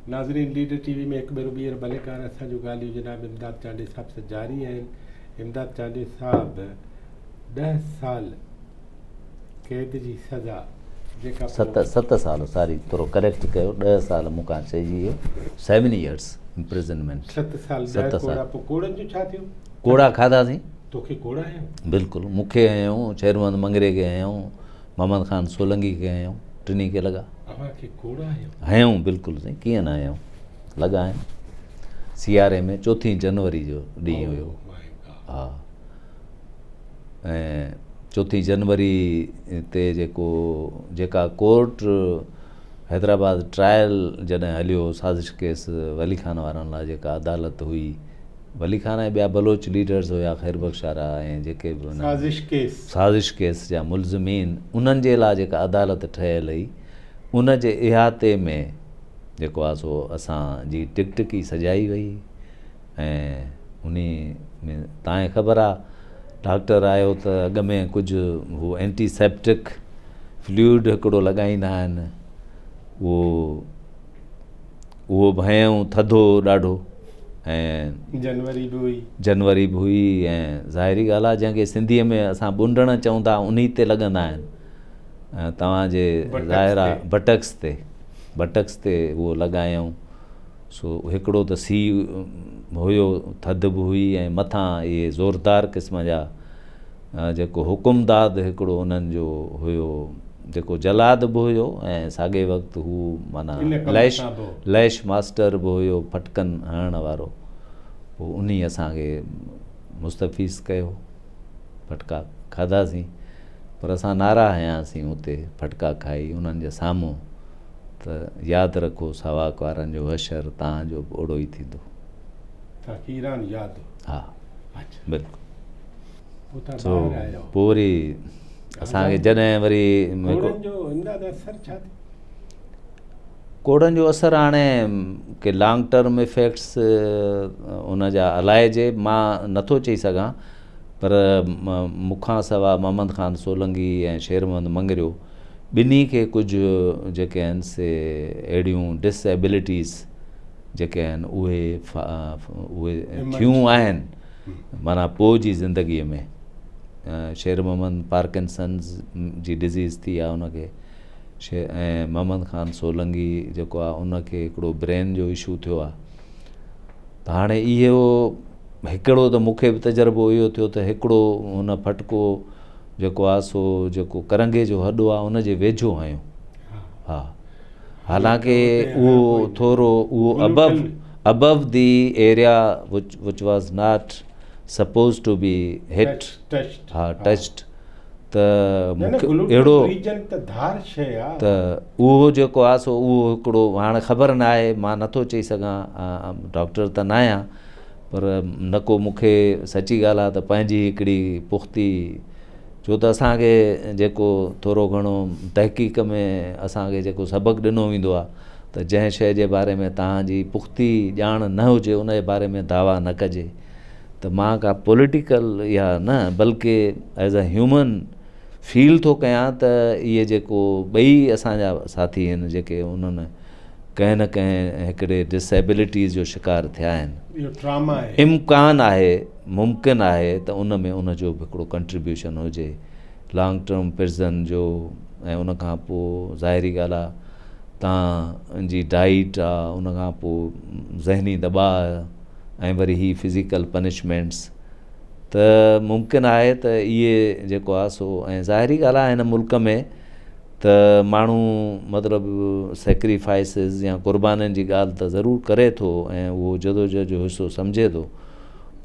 नाज़रीन, leader TV में हिकु भेरो ॿीहर भलेकार असांजूं ॻाल्हियूं जनाब इमदाद चांडी साहब सां जारी आहिनि। इमदाद चांडी साहब 10 साल क़ैद जी सज़ा जेका 7 साल सॉरी थोरो करेक्ट कयो, 10 साल मूंखां चइजी वियो, 7 years इम्प्रिजनमेंट। 7 साल 7 कोड़ा। साल पोइ कोड़नि जो छा थियो? कोड़ा खाधासीं। तोखे कोड़ा आहियो? बिल्कुलु, मूंखे आहियूं, शेरमंद मंगरे खे आहियूं, मोहम्मद ख़ान सोलंगी खे आहियूं, टिनी खे लॻा। अव्हांखे कोड़ा आहियो? आहियूं बिल्कुलु साईं, कीअं न आहियूं, लॻा आहिनि। सियारे में 4 जनवरी जो ॾींहुं हुयो। हा, ऐं 4 जनवरी ते जेका कोर्ट हैदराबाद ट्रायल जॾहिं हलियो साज़िश केस वली खान वारनि लाइ, जेका अदालत हुई, वली खान ऐं ॿिया बलोच लीडर्स हुया, ख़ैर बख़्शारा ऐं जेके बि साज़िश केस जा मुलज़िमीन, उन्हनि जे लाइ जेका अदालत ठहियल हुई, उन जे इहाते में जेको आहे सो असांजी टिकटिकी सजाई वई। ऐं उन में तव्हांखे ख़बर आहे, डॉक्टर आयो त अॻ में कुझु हू एंटीसेप्टिक फ्लूइड हिकिड़ो लॻाईंदा आहिनि, उहो भयऊं, थधो ॾाढो, ऐं जनवरी बि हुई। ऐं ज़ाहिरी ॻाल्हि आहे, जंहिंखे सिंधीअ में असां ॿुंडण चऊं था, उन ते लॻंदा आहिनि। तव्हांजे ज़ाहिर आहे बटक्स ते उहो लॻायूं। सो हिकिड़ो त सी हुयो, थधि बि हुई, ऐं मथां इहे ज़ोरदार क़िस्म जा जेको हुकुमदाद हिकिड़ो उन्हनि जो हुयो, जेको जलाद बि हुयो, ऐं साॻे वक़्तु हू माना लैश मास्टर बि हुयो, फटकनि हणण वारो। पोइ उन असांखे मुस्तफ़ीज़ कयो, फटका खाधासीं, पर असां नारा हयासीं उते फटका खाई उन्हनि जे साम्हूं, त यादि रखो सावाक वारनि जो हशर तव्हांजो बि ओड़ो ई थींदो। हा बिल्कुलु। पोइ वरी असांखे जॾहिं वरी कोड़नि जो असरु हाणे के लॉन्ग टर्म इफेक्ट्स उन जा अलाइजे, मां नथो चई सघां, पर मूंखां सवाइ मोहम्मद ख़ान सोलंगी ऐं शेरमंद मंगरियो ॿिन्ही खे कुझु जेके आहिनि से अहिड़ियूं डिसेबिलिटीज़ जेके आहिनि उहे थियूं आहिनि माना पोइ जी ज़िंदगीअ में। शेर मोहम्मद पार्किंसन्स जी डिज़ीज़ थी आहे उनखे, ऐं मोहम्मद ख़ान सोलंगी जेको आहे उनखे हिकिड़ो ब्रेन जो इशू थियो आहे। त हाणे इहो हिकिड़ो त मूंखे बि तजुर्बो इहो थियो त हिकिड़ो हुन फटको जेको आहे सो जेको करंगे जो हॾो आहे उन जे वेझो आहियूं। हा, हालांकि उहो थोरो above the area which was not suppose to be hit, हा टच्ड, त मूंखे अहिड़ो त उहो जेको आहे सो उहो हिकिड़ो हाणे ख़बर न आहे, मां नथो चई सघां, डॉक्टर त न आहियां, पर न को मूंखे सची ॻाल्हि आहे त पंहिंजी हिकिड़ी पुख़्ती, छो त असांखे जेको थोरो घणो तहक़ीक़ में असांखे जेको सबक़ु ॾिनो वेंदो आहे त जंहिं शइ जे बारे में तव्हांजी पुख़्ती ॼाण न हुजे उन जे बारे में दावा न कजे। त मां का पॉलिटिकल या न, बल्कि एज़ अ ह्यूमन फील थो कयां त इहे जेको ॿई असांजा साथी आहिनि जेके उन्हनि कंहिं न कंहिं हिकिड़े डिसेबिलिटीज़ जो शिकार थिया आहिनि, इम्कान आहे, मुमकिन आहे त उन में उनजो बि हिकिड़ो कंट्रीब्यूशन हुजे लॉन्ग टर्म प्रिज़न जो। ऐं उनखां पोइ ज़ाहिरी ॻाल्हि आहे तव्हांजी डाइट आहे, उनखां पोइ ज़हनी दॿाउ, ऐं वरी ही फिज़िकल पनिशमेंट्स, त मुमकिन आहे त इहे जेको आहे सो, ऐं ज़ाहिरी ॻाल्हि आहे हिन मुल्क में त माण्हू मतिलबु सेक्रीफाइसिस या क़ुर्बानीनि जी ॻाल्हि त ज़रूरु करे थो, ऐं उहो जदोजहद जो हिसो सम्झे थो,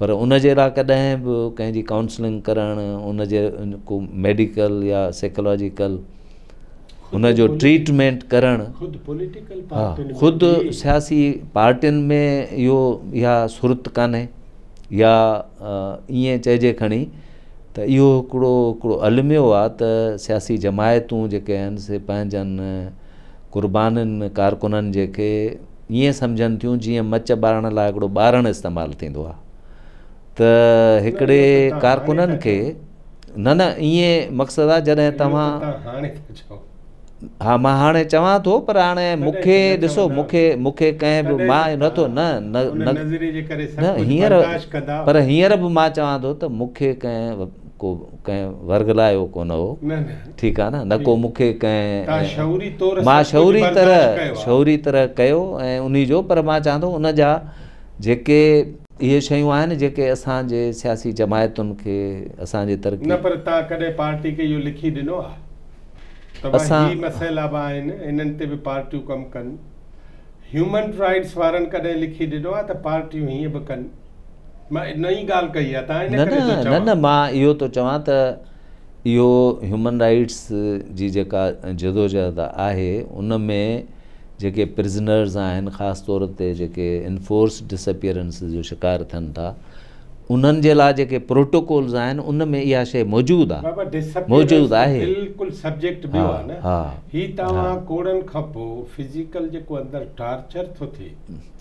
पर उन जे लाइ कॾहिं बि कंहिंजी काउंसलिंग करणु, उन जे को मेडिकल या साइकोलॉजिकल उनजो ट्रीटमेंट करणु, हा ख़ुदि सियासी पार्टियुनि में इहा सुरत कान्हे, या ईअं चइजे खणी त इहो हिकिड़ो अलमियो आहे त सियासी जमायतूं जेके आहिनि से पंहिंजनि क़ुर्बानीनि कारकुननि जेके ईअं सम्झनि थियूं जीअं मच ॿारण लाइ हिकिड़ो ॿारणु इस्तेमालु थींदो आहे। त हिकिड़े कारकुननि खे न ईअं मक़सदु आहे, जॾहिं तव्हां हा मां हाणे चवां थो पर हाणे मूंखे न ॾिसो चवंदा। मूंखे कंहिं बि तॾहिं मां त नथो उन न नज़रिए जे करे सभु न कुझु हींअर बर्दाश्त कंदा। पर हींअर बि मां चवां थो त मूंखे कंहिं वर्गलायो कोन हो, न न ठीकु आहे न को मूंखे तव्हां कंहिं शऊरी तौर मां सभु कुझु बर्दाश्त कयो आहे। शौरी तरह कयो ऐं उन जो पर मां चवां थो उन जा जेके इहे शयूं आहिनि जेके असांजे सियासी जमायतुनि खे असांजे तरक़ी न पर तव्हां कॾहिं पार्टी खे इहो लिखी ॾिनो आहे त भाई असां ही मसइला बि आहिनि इन्हनि ते बि पार्टियूं कमु कनि। ह्यूमन राइट्स वारनि कॾहिं लिखी ॾिनो आहे त पार्टियूं हीअं बि कनि। मां नई ॻाल्हि कई आहे तव्हां इन न करे थो न चवां। न मां इहो थो चवां त इहो ह्यूमन राइट्स जी जेका जदोजहद आहे उन में जेके प्रिज़नर्स आहिनि ख़ासि तौर ते जेके इनफोर्स डिसअपियरेंस जो शिकार थियनि था उन्हनि जे लाइ जेके प्रोटोकॉल्स आहिनि उन में इहा शइ मौजूदु आहे बाबा मौजूदु आहे। बिल्कुलु सब्जेक्ट हा ॿियो आहे न। हा ही तव्हां कोड़नि खां पोइ फिज़िकल जेको अंदरि टार्चर थो थिए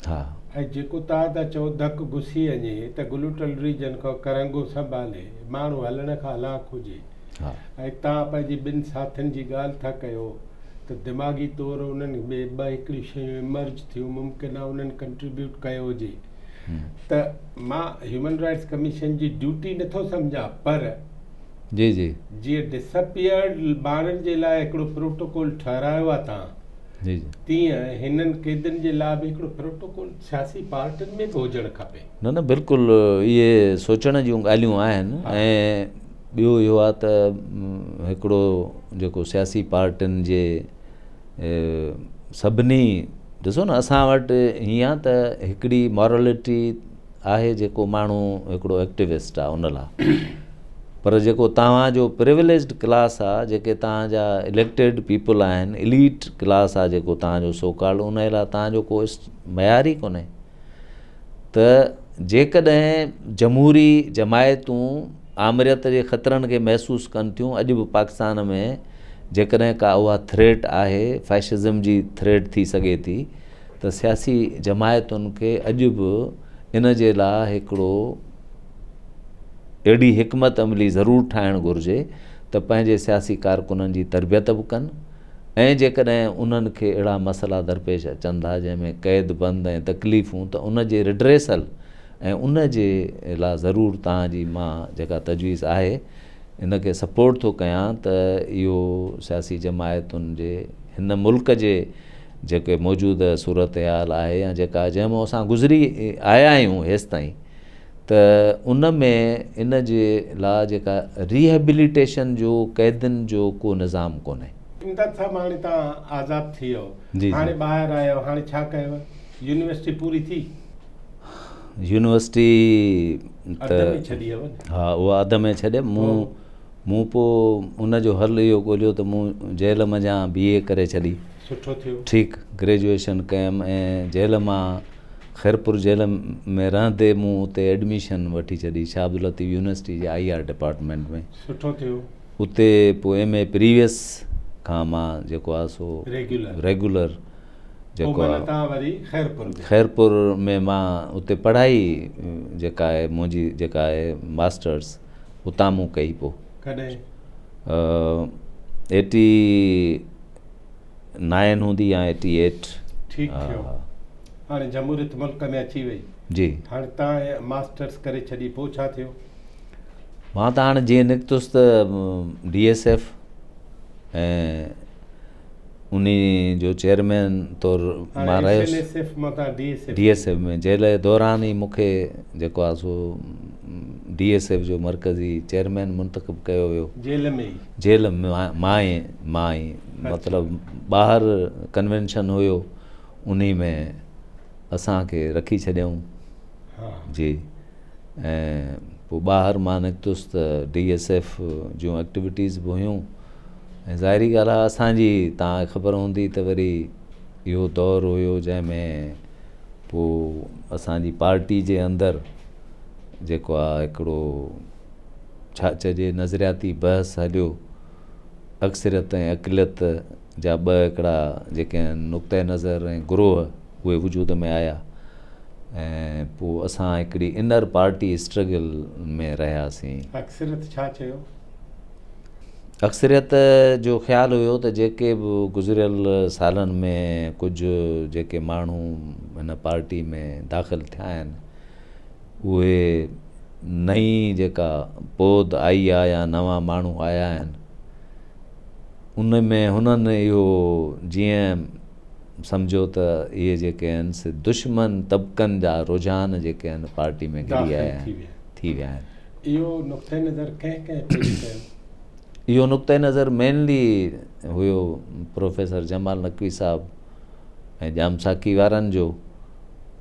हा ऐं जेको तव्हां था चओ धक घुसी वञे त ग्लूटल रीजन खां करंगो संभाले माण्हू हलण खां हलाक हुजे हा ऐं तव्हां पंहिंजी ॿिनि साथियुनि जी ॻाल्हि था कयो त दिमाग़ी तौरु उन्हनि ॿ हिकिड़ी शयूं इमर्ज थियूं मुमकिन आहे उन्हनि कंट्रीब्यूट कयो हुजे त मां ह्यूमन राइट्स कमीशन जी ड्यूटी नथो सम्झां पर जी जी जीअं डिसअपियर्ड ॿारनि जे लाइ हिकिड़ो प्रोटोकॉल ठहिरायो आहे तव्हां जी जी तीअं हिननि क़ैदियुनि जे लाइ बि हिकिड़ो प्रोटोकॉल सियासी पार्टियुनि में बि हुजणु खपे। न न बिल्कुलु इहे सोचण जूं ॻाल्हियूं आहिनि ऐं ॿियो इहो आहे त हिकिड़ो जेको सियासी पार्टियुनि जे सभिनी ॾिसो न असां वटि हीअं आहे त हिकिड़ी मॉरलिटी आहे जेको माण्हू हिकिड़ो एक्टिविस्ट आहे उन लाइ पर जेको तव्हांजो प्रिविलेज्ड क्लास आहे जेके तव्हांजा इलेक्टेड पीपल आहिनि इलीट क्लास आहे जेको तव्हांजो सोकाल्ड उन लाइ तव्हांजो को मयार ई कोन्हे त जेकॾहिं जमहूरी जमायतूं आमरियत जे ख़तरनि खे महसूसु कनि थियूं अॼु बि पाकिस्तान में जेकॾहिं का उहा थ्रेट आहे फैशिज़म जी थ्रेट थी सघे थी त सियासी जमायतुनि खे अॼु बि इन जे लाइ हिकिड़ो अहिड़ी हिकमत अमली ज़रूरु ठाहिणु घुरिजे त पंहिंजे सियासी कारकुननि जी तरबियत बि कनि ऐं जेकॾहिं उन्हनि खे अहिड़ा मसइला दरपेश अचनि था जंहिंमें क़ैद बंदि ऐं तकलीफ़ूं त उन जे रिड्रेसल ऐं उन जे लाइ ज़रूरु तव्हांजी मां जेका तजवीज़ आहे इन खे सपोर्ट थो कयां त इहो सियासी जमायतुनि जे हिन मुल्क जे जेके मौजूदु सूरत हाल आहे या जेका जंहिंमां असां गुज़री आया आहियूं हेसि ताईं त उन में इन जे लाइ जेका रिहेबिलिटेशन जो क़ैदियुनि जो को निज़ाम कोन्हे। इमदाद साहब हाणे तव्हां आज़ादु थी वियो हाणे ॿाहिरि आहियो हाणे छा कयव यूनिवर्सिटी पूरी थी? यूनिवर्सिटी त छॾी हुयव हा उहा अध में छॾे मूं पोइ उन जो हल इहो ॻोल्हियो त मूं जेल मञा BA करे छॾी। सुठो थियो। ठीकु ग्रेजुएशन कयमि ऐं जेल मां ख़ैरपुर जेल में रहंदे मूं उते एडमिशन वठी छॾी शाह अब्दुल लतीफ़ यूनिवर्सिटी जे IR डिपार्टमेंट में। सुठो थियो। उते पोइ MA प्रीवियस खां मां जेको आहे सो रेगुलर जेको आहे ख़ैरपुर में मां उते पढ़ाई जेका आहे मुंहिंजी जेका आहे मास्टर्स उतां मूं कई पोइ कॾहिं 89 हूंदी या 88। ठीकु थियो। हाणे जमहूरियत मुल्क में अची वई जी हाणे तव्हां मास्टर्स करे छॾी पोइ छा थियो? मां त हाणे जीअं निकितुसि त DSF ऐं उन जो चेयरमैन तौरु मां रहियुसि DSF में जेल जे दौरान ई मूंखे जेको आहे सो DSF जो मरकज़ी चेयरमैन मुंतख़ब कयो वियो जेल में मां ई मतिलबु ॿाहिरि कन्वेंशन हुयो उन में असांखे रखी छॾियऊं जी ऐं पोइ ॿाहिरि मां निकितुसि त DSF जूं एक्टिविटीज़ बि हुयूं ऐं ज़ाहिरी ॻाल्हि आहे असांजी तव्हांखे ख़बर हूंदी त वरी इहो दौरु हुयो जंहिंमें पोइ असांजी पार्टी जे अंदरि जेको आहे हिकिड़ो छा चइजे नज़रियाती बहस हलियो अक्सरियत ऐं अक़लियत जा ॿ हिकिड़ा जेके नुक़्ते नज़र ऐं ग्रोह उहे वजूद में आया ऐं पोइ असां हिकिड़ी इनर पार्टी स्ट्रगल में रहियासीं। अक्सरियत छा चयो? अक्सरियत जो ख़्यालु हुयो त जेके बि गुज़िरियल सालनि में कुझु जेके माण्हू हिन पार्टी में दाख़िल थिया आहिनि उहे नई जेका पौध आई आहे या नवां माण्हू आया आहिनि उन में हुननि इहो जीअं सम्झो त इहे जेके आहिनि से दुश्मन तबक़नि जा रुझान जेके आहिनि पार्टी में घिरी आया आहिनि थी विया आहिनि। इहो नुक़्ते नज़र कंहिं पेश कयो? इहो नुक़्ते नज़र मेनली हुयो प्रोफेसर जमाल नक़वी साहब ऐं जामसाकी वारनि जो,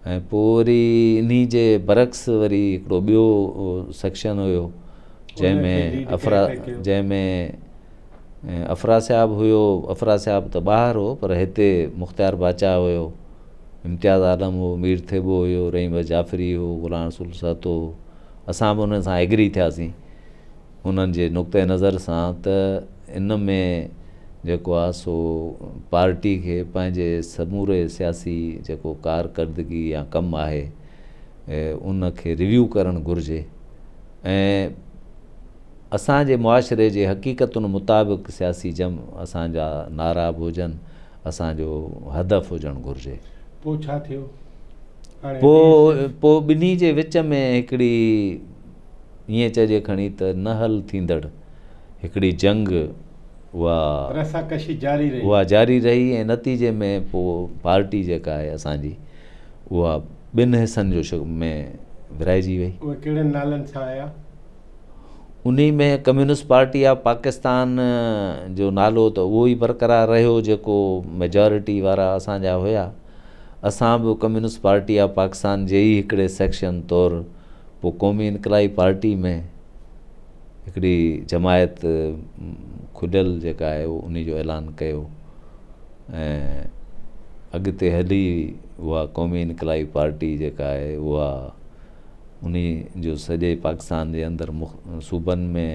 ऐं पोइ वरी इन्ही जे बरक्स वरी हिकिड़ो ॿियो सेक्शन हुयो जंहिंमें अफरा साहब हुयो। अफरा साहब त ॿाहिरि हो पर हिते मुख़्तियार बाचा हुयो, इम्तियाज़ आलम हो, मीर थेबो हुयो, रहीम जाफ़री हो, ग़ुलाम रसूल सातो। असां बि उन सां एग्री थियासीं उन्हनि जे नुक़्ते नज़र सां त इन में जेको आहे सो पार्टी खे पंहिंजे समूरे सियासी जेको कारकर्दगी या कमु आहे उन खे रिव्यू करणु घुरिजे ऐं असांजे मुआशिरे जे हक़ीक़तुनि मुताबिक़ सियासी असांजा नारा बि हुजनि, असांजो हदफ़ हुजणु घुरिजे। पोइ छा थियो? पोइ ॿिन्ही जे विच में हिकिड़ी ईअं चइजे खणी त न हल थींदड़ हिकिड़ी जंग उहा जारी रही ऐं नतीजे में पोइ पार्टी जेका आहे असांजी उहा ॿिनि हिसनि जो में विराइजी वई। उहे कहिड़े नालनि सां आया? उन्ही में कम्युनिस्ट पार्टी ऑफ पाकिस्तान जो नालो त उहो ई बरक़रार रहियो जेको मेजॉरिटी वारा असांजा हुया। असां बि कम्युनिस्ट पार्टी ऑफ पाकिस्तान जे ई हिकिड़े सेक्शन तौरु पोइ क़ौमी इनक़लाबी पार्टी में हिकिड़ी जमायत खुलियल जेका आहे उन जो ऐलान कयो ऐं अॻिते हली उहा क़ौमी इनक़लाबी पार्टी जेका आहे उहा उन जो सॼे पाकिस्तान जे अंदरि सूबनि में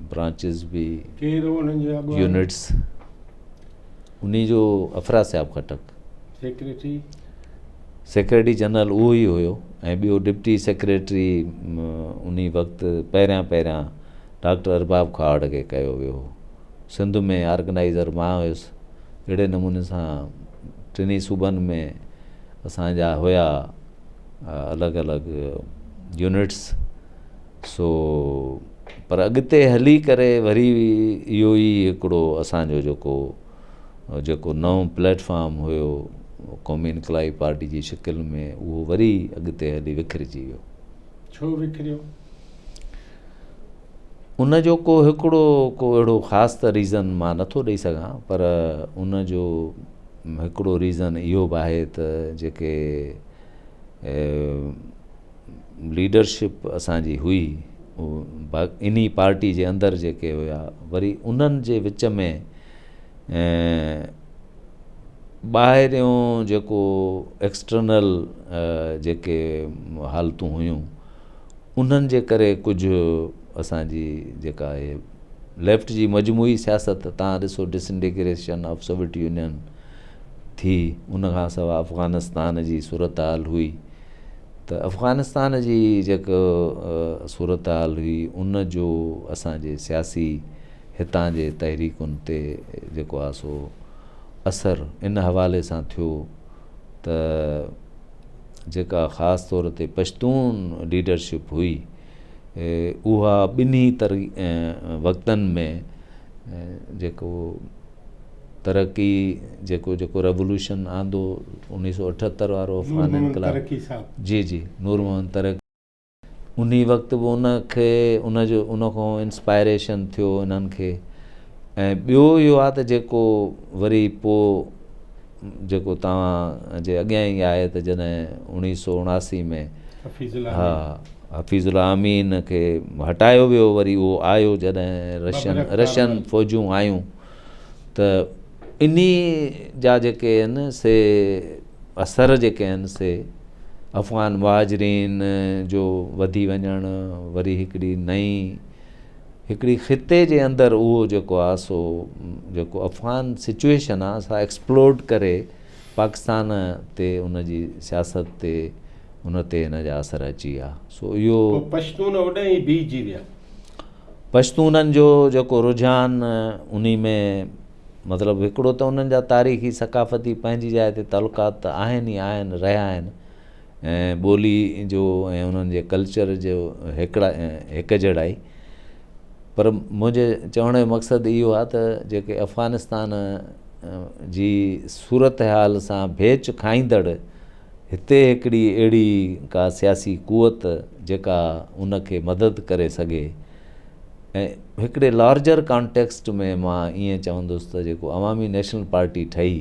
ब्रांचिस बि यूनिट्स उन जो अफरा साहब खटक सेक्रेटरी जनरल उहो ई हुयो ऐं ॿियो डिप्टी सेक्रेटरी उन वक़्तु पहिरियां डॉक्टर अरबाब खाड़ खे कयो वियो हो। सिंध में ऑर्गेनाइज़र मां हुयुसि। अहिड़े नमूने सां टिनी सूबनि में असांजा हुया अलॻि अलॻि यूनिट्स। सो पर अॻिते हली करे वरी इहो ई हिकिड़ो असांजो जेको नओं प्लेटफॉर्म हुयो क़ौमी इनक़लाबी पार्टी जी शिकिल में उहो वरी अॻिते हली विखिरिजी वियो। छो विखिरियो? उन जो को अहिड़ो ख़ासि त रीज़न मां नथो ॾेई सघां, पर उन जो हिकिड़ो रीज़न इहो बि आहे त जेके लीडरशिप असांजी हुई इन्ही पार्टी जे अंदरि जेके हुया वरी उन्हनि जे विच में ॿाहिरियों जेको एक्सटर्नल जेके हालतूं हुयूं उन्हनि जे करे कुझु असांजी जेका आहे लेफ्ट जी मजमूई सियासत तव्हां ॾिसो डिसइंटीग्रेशन ऑफ सोवियत यूनियन थी, उन खां सवाइ अफ़गानिस्तान जी सूरत हाल हुई त अफ़गानिस्तान जी जेको सूरत हाल हुई उन जो असांजे सियासी हितां जे तहरीकुनि ते जेको आहे सो असरु इन हवाले सां थियो त जेका ख़ासि तौर ते पश्तून लीडरशिप हुई उहा ॿिन्ही वक़्तनि में जेको तरक़ी जेको रेवोल्यूशन आंदो 1978 वारो अफ़गान इनक़लाब जी नूर मोहम्मद तरक़ी उन वक़्तु बि उन खां इंस्पायरेशन थियो इन्हनि खे। ऐं ॿियो इहो आहे त जेको वरी पोइ जेको तव्हां जे अॻियां ई आहे त जॾहिं 1979 में हफ़ीज़ुल अमीन खे हटायो वियो, वरी उहो आयो जॾहिं रशियन फ़ौजूं आयूं त इन्ही जा जेके आहिनि से असर जेके आहिनि से अफ़गान मुहाजिरीन जो वधी वञणु, वरी हिकिड़ी ख़िते जे अंदरि उहो जेको आहे सो जेको अफ़गान सिचुएशन आहे असां एक्सप्लोड करे पाकिस्तान ते उन जी सियासत ते उन ते हिन जा असर अची विया। सो इहो पश्तून होॾे ई बीहजी विया। पश्तूननि जो जेको रुझान उन में मतिलबु हिकिड़ो त उन्हनि जा तारीख़ी सकाफ़ती पंहिंजी जाइ ते तालुकात आहिनि ई आहिनि रहिया आहिनि ऐं ॿोली जो ऐं उन्हनि जे कल्चर जो हिकजहिड़ाई। पर मुंहिंजे चवण जो मक़सदु इहो आहे त जेके अफ़गानिस्तान जी सूरत हाल सां भेच खाईंदड़ हिते हिकिड़ी अहिड़ी का सियासी क़ुवत जेका उनखे मदद करे सघे ऐं हिकिड़े लार्जर कॉन्टेक्स्ट में मां ईअं चवंदुसि त जेको अवामी नेशनल पार्टी ठही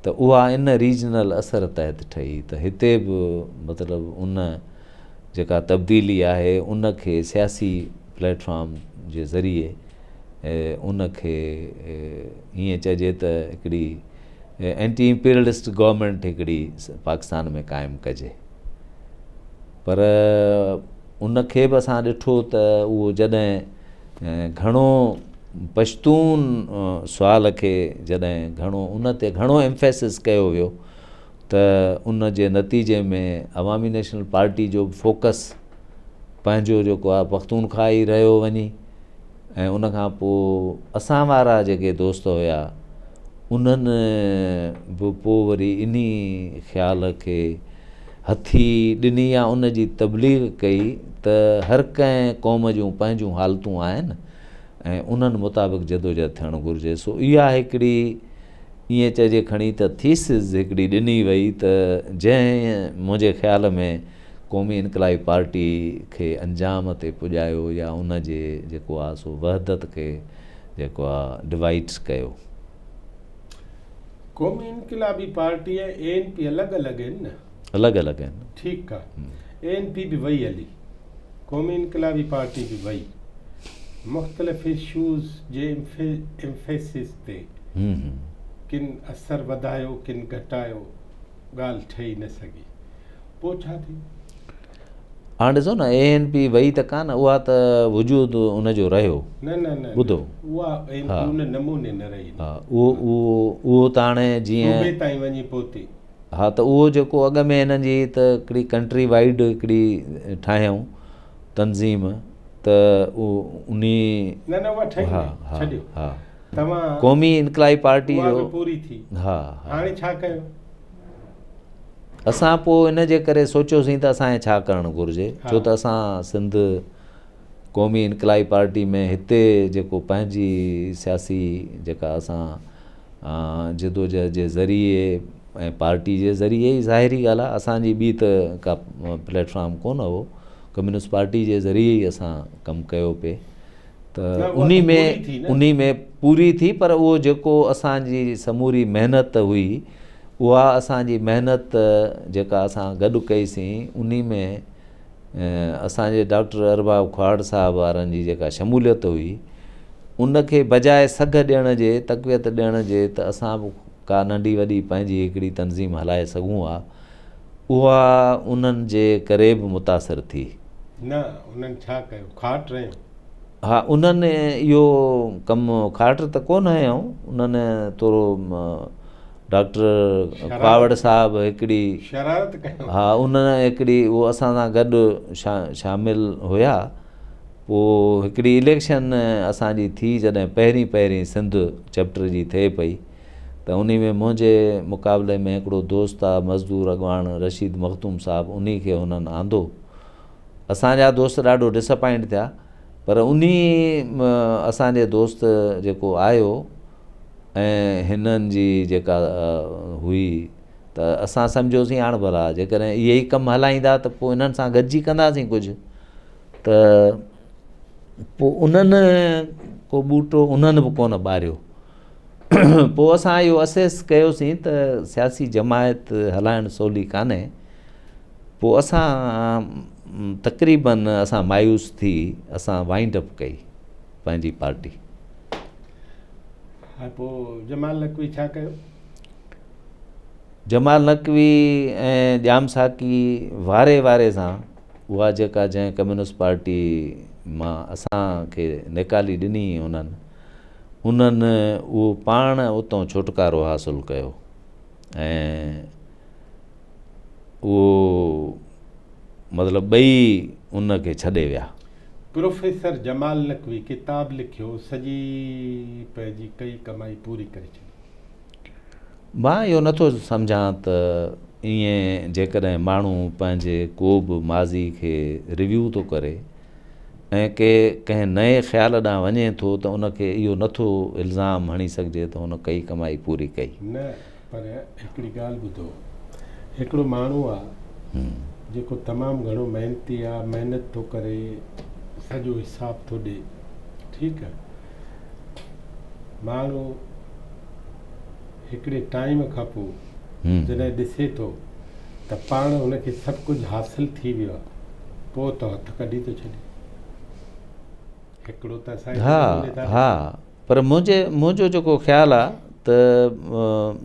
त उहा इन रीजनल असर तहत ठही त हिते बि मतिलबु उन जेका तब्दीली आहे उनखे सियासी प्लेटफॉर्म जे ज़रिए उनखे हीअं चइजे त हिकिड़ी एंटी इंपीरियलिस्ट गवर्नमेंट हिकिड़ी पाकिस्तान में क़ाइमु कजे। पर उनखे बि असां ॾिठो त उहो जॾहिं घणो पश्तून सुवाल खे जॾहिं घणो उन ते घणो एम्फेसिस कयो वियो त उन जे नतीजे में अवामी नेशनल पार्टी जो फोकस पंहिंजो जेको आहे पख्तूनख्वा ई रहियो वञी ऐं उनखां पोइ असां वारा जेके दोस्त हुया उन्हनि बि पोइ वरी इन्ही ख़्याल खे हथी ॾिनी या उन जी तबलीग कई त हर कंहिं क़ौम जूं पंहिंजूं हालतूं आहिनि ऐं उन्हनि मुताबिक़ जदोजहद थियणु घुरिजे। सो इहा हिकिड़ी ईअं चइजे खणी त थीसिस हिकिड़ी ॾिनी वई त जंहिं मुंहिंजे ख़्याल में क़ौमी इनक़लाबी पार्टी खे अंजाम ते पुॼायो या उन जे जेको आहे सो वहदत खे जेको आहे डिवाइड्स कयो। क़ौमी इनक़लाबी पार्टी ऐं ANC अलॻि अलॻि आहिनि न? अलॻि अलॻि आहिनि। ठीकु आहे। ANC बि वई हली, क़ौमी इनक़लाबी पार्टी बि वई, मुख़्तलिफ़ इशूज़ जे एम्फेसिस ते किन असरु वधायो किन घटायो ॻाल्हि ठही न सघी। पोइ छा थी? हाणे ॾिसो न ANC वई त कान, उहा त वजूदु उनजो रहियो। न न न ॿुधो उहा उन नमूने न रही। हा उहो त हाणे जीअं सूबे ताईं वञी पहुती। हा त उहो जेको अॻ में हिननि जी त हिकिड़ी कंट्री वाइड हिकिड़ी ठाहियूं तंज़ीम त उन न उहा ठही छॾियो हा तव्हां क़ौमी इनक़लाबी पार्टी जो पूरी थी। हा हाणे छा कयो? असां पोइ इन जे करे सोचियोसीं त असांखे छा करणु घुरिजे छो त असां सिंध क़ौमी इनक़लाबी पार्टी में हिते जेको पंहिंजी सियासी जेका असां जदोजहद जे ज़रिए ऐं पार्टी जे ज़रिए ई ज़ाहिरी ॻाल्हि आहे असांजी ॿी त का प्लेटफॉर्म कोन हो, कम्यूनिस्ट पार्टी जे ज़रिए ई असां कमु कयो पिए त उन में पूरी थी। पर उहो जेको असांजी समूरी महिनत हुई उहा असांजी महिनत जेका असां गॾु कईसीं उन में असांजे डॉक्टर अरबाब ख्वाड़ साहब वारनि जी जेका शमूलियत हुई उनखे बजाए सघ ॾियण जे तक़वियत ॾियण जे त असां बि का नंढी वॾी पंहिंजी हिकिड़ी तंज़ीम हलाए सघूं हा, उहा उन्हनि जे करे बि मुतासिर थी। न उन्हनि छा कयो? खाट रहियो? हा उन्हनि इहो कमु खाट त कोन हयऊं, उन्हनि थोरो डॉक्टर ख्वाड़ साहब हिकिड़ी शरारत कयो। हा उन्हनि हिकिड़ी उहो असां सां गॾु शामिल हुया। पोइ हिकिड़ी इलेक्शन असांजी थी जॾहिं पहिरीं सिंध चैप्टर जी थिए पई त उन में मुंहिंजे मुक़ाबले में हिकिड़ो दोस्त आहे मज़दूर अॻवान रशीद मखदूम साहब, उन खे हुननि आंदो। असांजा दोस्त ॾाढो डिसअपॉइंट थिया पर उन असांजे दोस्त जेको आयो ऐं हिननि जी जेका हुई त असां सम्झोसीं हाणे भला जेकॾहिं इहे ई कमु हलाईंदा त पोइ हिननि सां गॾिजी कंदासीं कुझु। त पोइ उन्हनि को ॿूटो उन्हनि बि कोन ॿारियो। पोइ असां इहो असेस कयोसीं त सियासी जमायत हलाइणु सवली कान्हे। पोइ असां तक़रीबन असां मायूस थी असां वाइंड अप कई पंहिंजी पार्टी। हा पोइ जमाल नक़वी छा कयो? जमाल नक़वी ऐं जाम साकी वारे सां उहा जेका जंहिं कम्यूनिस्ट पार्टी मां असांखे निकाली ॾिनी उन्हनि उहो पाण उतां छुटकारो हासिलु कयो ऐं उहो मतिलबु ॿई उनखे छॾे विया। प्रोफेसर जमाल नकवी किताब लिखियो, सॼी पंहिंजी कई कमाई पूरी करे छॾी। मां इहो नथो सम्झां त ईअं जेकॾहिं माण्हू पंहिंजे को बि माज़ी खे रिव्यू थो करे ऐं कंहिं नए ख़्याल ॾांहुं वञे थो त उनखे इहो नथो इल्ज़ाम हणी सघिजे त हुन कई कमाई पूरी कई। न, पर हिकिड़ी ॻाल्हि ॿुधो, हिकिड़ो माण्हू आहे जेको तमामु घणो महिनती आहे, महिनत थो करे, सॼो हिसाब थो ॾे, ठीकु आहे। माण्हू हिकिड़े टाइम खां पोइ जॾहिं ॾिसे थो त पाण हुनखे सभु कुझु हासिलु थी वियो आहे, पोइ त हथु कढी थो छॾे। हिकिड़ो त हा, पर मुंहिंजो जेको ख़्यालु आहे त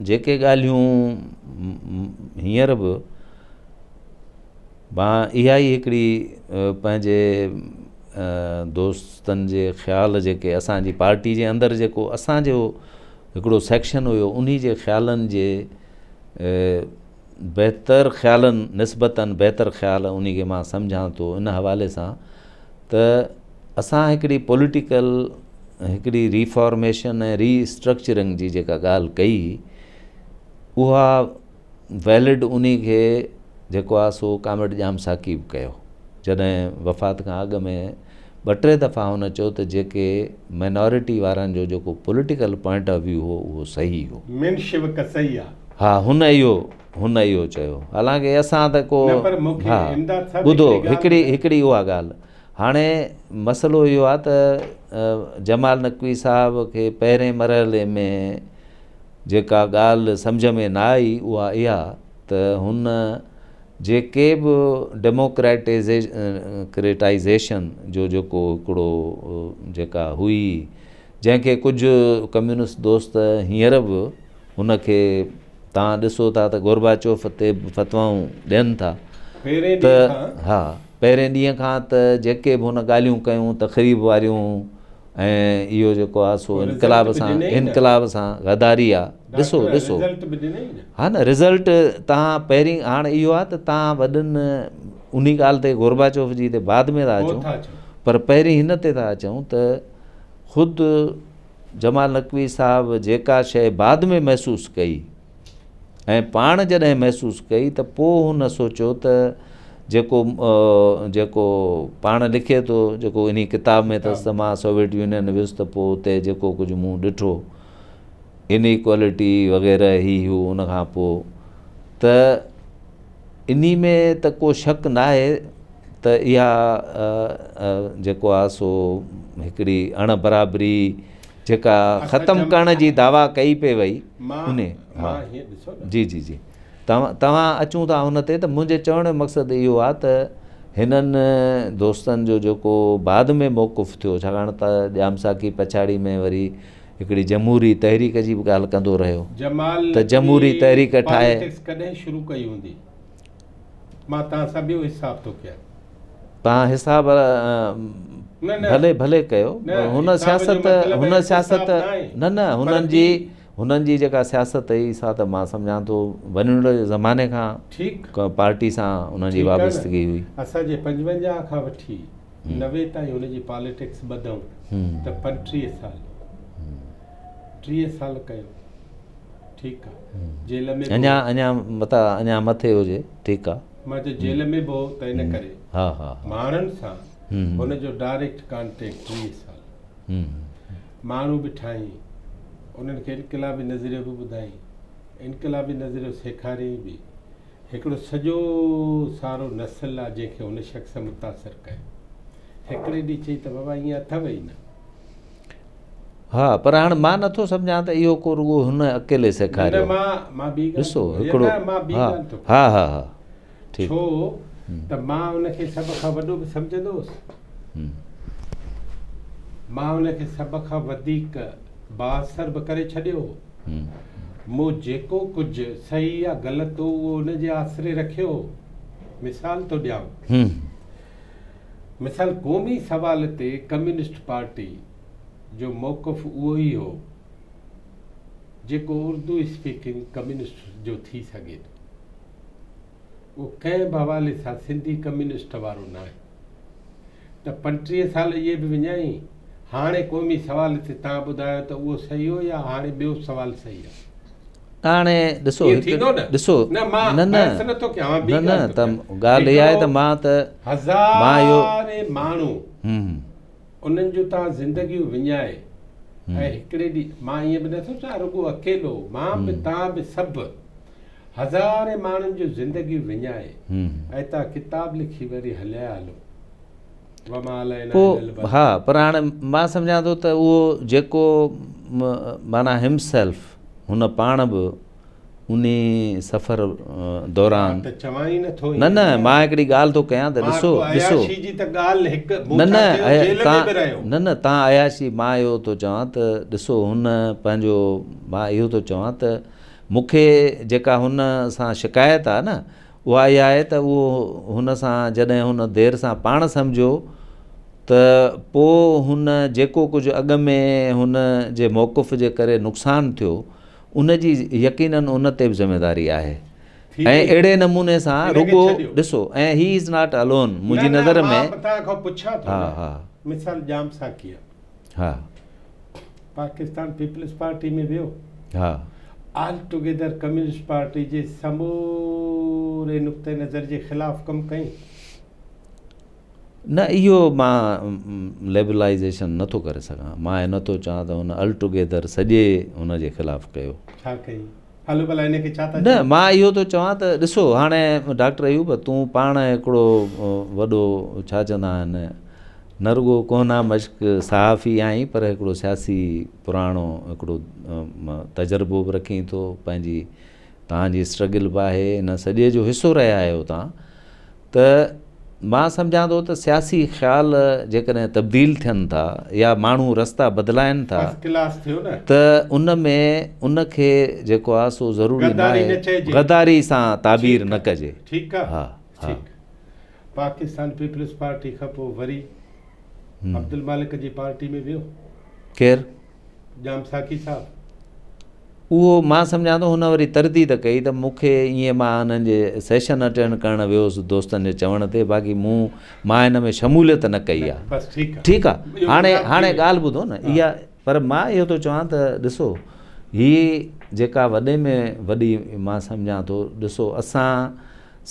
जेके ॻाल्हियूं हींअर बि मां इहा ई हिकिड़ी पंहिंजे दोस्तनि जे ख़्याल जेके असांजी पार्टी जे अंदरि जेको असांजो हिकिड़ो सेक्शन हुयो उन जे ख़्यालनि जे बहितर ख़्यालनि निस्बतनि बहितर ख़्याल उन खे मां सम्झां थो इन हवाले सां त असां हिकिड़ी पॉलिटिकल हिकिड़ी रिफॉर्मेशन ऐं रीस्ट्रक्चरिंग जी जेका ॻाल्हि कई उहा वैलिड उन खे जेको आहे सो कामिड़ जाम साक़ी बि कयो। जॾहिं वफ़ात खां अॻु में 2-3 दफ़ा हुन चयो त जेके माइनॉरिटी वारनि जो जेको पॉलिटिकल पॉइंट ऑफ व्यू हो उहो सही हो, मिन शिव का सही आहे। हा, हुन इहो चयो। हालांकि असां त को हा ॿुधो हिकिड़ी उहा ॻाल्हि। हाणे मसइलो इहो आहे त जमाल नकवी साहब खे पहिरें मरहले में जेका ॻाल्हि सम्झ में न आई उहा इहा त हुन जेके बि डेमोक्रेटाइज़ेशन जो जेको हिकिड़ो जेका हुई जंहिंखे कुझु कम्यूनिस्ट दोस्त हींअर बि हुनखे तव्हां ॾिसो था त गोरबाचोफ ते फ़तवाऊं ॾियनि था त हा, पहिरें ॾींहं खां त जेके बि हुन ॻाल्हियूं कयूं तक़रीब वारियूं ऐं इहो जेको आहे सो इनकलाब सां गदारी आहे। ॾिसो हा न, रिज़ल्ट तव्हां पहिरीं हाणे इहो आहे त तव्हां वॾनि उन ॻाल्हि ते गोरबाचोफ जी ते बाद में था अचूं, पर पहिरीं हिन ते था अचूं त ख़ुदि जमाल नकवी साहब जेका शइ बाद में महसूसु कई ऐं पाण जॾहिं महसूसु कई त पोइ हुन सोचियो त जेको पाण लिखे थो जेको इन किताब में अथसि त मां सोवियत यूनियन वियुसि त पोइ उते जेको कुझु मूं ॾिठो इनइक्वालिटी वग़ैरह ही हू उन खां पोइ त इन में त को शक न आहे त इहा जेको आहे सो हिकिड़ी अणबराबरी जेका ख़तमु करण जी दावा कई पई वई उन हा जी तव्हां अचूं था हुन ते। त मुंहिंजे चवण जो मक़सदु इहो आहे त हिननि दोस्तनि जो जेको बाद में मौक़ुफ़ थियो, छाकाणि त ॼाम साकी पछाड़ी में वरी हिकिड़ी जमहूरी तहरीक जी बि ॻाल्हि कंदो रहियो त जमहूरी तहरीक ठाहे कॾहिं शुरू कई हूंदी, मां तव्हां सां ॿियो हिसाब थो कयां। तव्हां हिसाब भले कयो। हुन सियासत न हुननि जी जेका सियासत हुई सा त मां सम्झां थो वञण ज़माने खां ठीकु पार्टी सां हुननि जी वाबस्तगी हुई। असांजे 55 खां वठी 90 ताईं हुनजी पॉलिटिक्स ॿधऊं त 30 साल कयो, ठीकु आहे। जेल में अञा मथे हुजे, ठीकु आहे। मां त जेल में बि हो त इन करे माण्हुनि सां हुनजो डायरेक्ट कॉन्टेक्ट 30 साल माण्हू बि ठाही, उन्हनि खे इनकलाबी नज़रियो बि ॿुधाई, इनकलाबी नज़रियो सेखारियईं बि। हिकिड़ो सॼो सारो नस्ल आहे जंहिंखे हुन शख़्स मुतासिर कयो। हिकिड़े ॾींहुं चई त बाबा ईअं अथव ई न। हा, पर हाणे मां नथो सम्झां त इहो को रुॻो हुन अकेले सेखारियो। ॾिसो हिकिड़ो हा छो त मां हुनखे सभ खां वॾो बि सम्झंदो हुउसि, मां हुनखे सभ खां वधीक बाअसर बि करे छॾियो। मूं जेको कुझु सही या ग़लति हो उहो हुनजे आसिरे रखियो। मिसाल थो ॾियांव, मिसाल क़ौमी सवाल ते कम्युनिस्ट पार्टी जो मौक़िफ़ उहो ई हो जेको उर्दू स्पीकिंग कम्युनिस्ट जो थी सघे थो। उहो कंहिं बि हवाले सां सिंधी कम्युनिस्ट वारो न आहे। त 35 साल इहे बि विञाई। हाणे क़ौमी सुवाल ते तव्हां ॿुधायो त उहो सही हो या हाणे ॿियो सुवाल सही आहे? हाणे ॾिसो इहो थींदो न? ॾिसो न मां बहस नथो कयां, ॿी न ॻाल्हि थो त कयां। ॻाल्हि इहा आहे त मां त हज़ारे माण्हू हम्म, उन्हनि जो तव्हां ज़िंदगियूं विञाए ऐं हिकिड़े ॾींहुं मां ईअं बि नथो चाहियां रुॻो अकेलो, मां बि तव्हां बि सभु हज़ारे माण्हुनि जूं ज़िंदगियूं विञाए ऐं तव्हां किताब लिखी वरी हलिया हलो पोइ हा, पर हाणे मां सम्झां थो त उहो जेको माना हिमसेल्फ हुन पाण बि उन सफ़र दौरान न न मां हिकिड़ी ॻाल्हि थो कयां त ॾिसो न न तव्हां अयाशी, मां इहो थो चवां त ॾिसो हुन पंहिंजो, मां इहो थो चवां त मूंखे जेका हुन सां शिकायत आहे न उहा इहा आहे त उहो हुन सां जॾहिं हुन देरि सां पाण सम्झो त पोइ हुन जेको कुझु अॻ में हुन जे मौक़ुफ़ जे करे नुक़सानु थियो उनजी यकीनन उन ते बि ज़िमेदारी आहे। ऐं अहिड़े नमूने सां रुॻो ॾिसो, ऐं ही इज़ नॉट अलोन मुंहिंजी नज़र में। हा हा मिसाल जाम साकी आहे। हा पाकिस्तान पीपल्स पार्टी में वियो, हा ऑल टुगेदर कम्युनिस्ट पार्टी जे समूरे नुक़्ते नज़र जे ख़िलाफ़ कमु कई। न इहो मां लेबलाइज़ेशन नथो करे सघां, मां नथो चवां त हुन ऑल टुगेदर सॼे हुन जे ख़िलाफ़ु कयो। छा कई? हलो भला इनखे छा था न, मां इहो थो चवां त ॾिसो हाणे डॉक्टर अयूब तूं पाण हिकिड़ो वॾो छा चवंदा आहिनि न रुॻो कोना मश्क सहाफ़ी आहीं पर हिकिड़ो सियासी पुराणो हिकिड़ो तजुर्बो बि रखीं थो, पंहिंजी तव्हांजी स्ट्रगल बि आहे, हिन सॼे जो हिसो रहिया आहियो तव्हां। त मां सम्झां थो त सियासी ख़्याल जेकॾहिं तब्दील थियनि था या माण्हू रस्ता बदिलाइनि था त उन में उनखे जेको आहे सो ज़रूरी न आहे गद्दारी सां ताबीर न कजे। ठीकु आहे। हा हा। पाकिस्तान पीपल्स पार्टी खां पोइ वरी अब्दुल मालिक जी पार्टी में वियो। केरु? जाम साकी साहब। उहो मां सम्झां थो हुन वरी तरदीद कई त मूंखे ईअं मां हुननि जे सेशन अटेंड करणु वियोसि दोस्तनि जे चवण ते, बाक़ी मां हिन में शमूलियत न कई आहे। ठीकु आहे। हाणे ॻाल्हि ॿुधो न इहा, पर मां इहो थो चवां त ॾिसो हीअ जेका वॾे में वॾी मां सम्झां थो, ॾिसो असां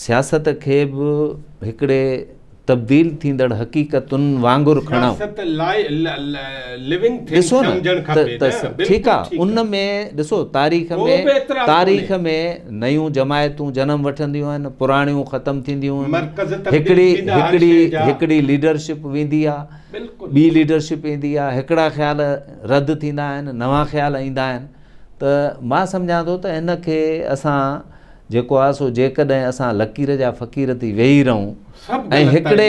सियासत खे बि हिकिड़े तब्दील थींदड़ हक़ीक़तुनि वांगुरु खणूं। ॾिसो न ठीकु आहे, उन में ॾिसो तारीख़ में नयूं जमायतूं जनम वठंदियूं आहिनि, पुराणियूं ख़तमु थींदियूं आहिनि, हिकिड़ी लीडरशिप वेंदी आहे, ॿी लीडरशिप ईंदी आहे, हिकिड़ा ख़्याल रद्द थींदा आहिनि, नवां ख़्याल ईंदा आहिनि। त मां सम्झां थो त हिन खे असां जेको आहे सो जेकॾहिं असां लकीर जा फ़क़ीर थी वेही रहूं ऐं हिकिड़े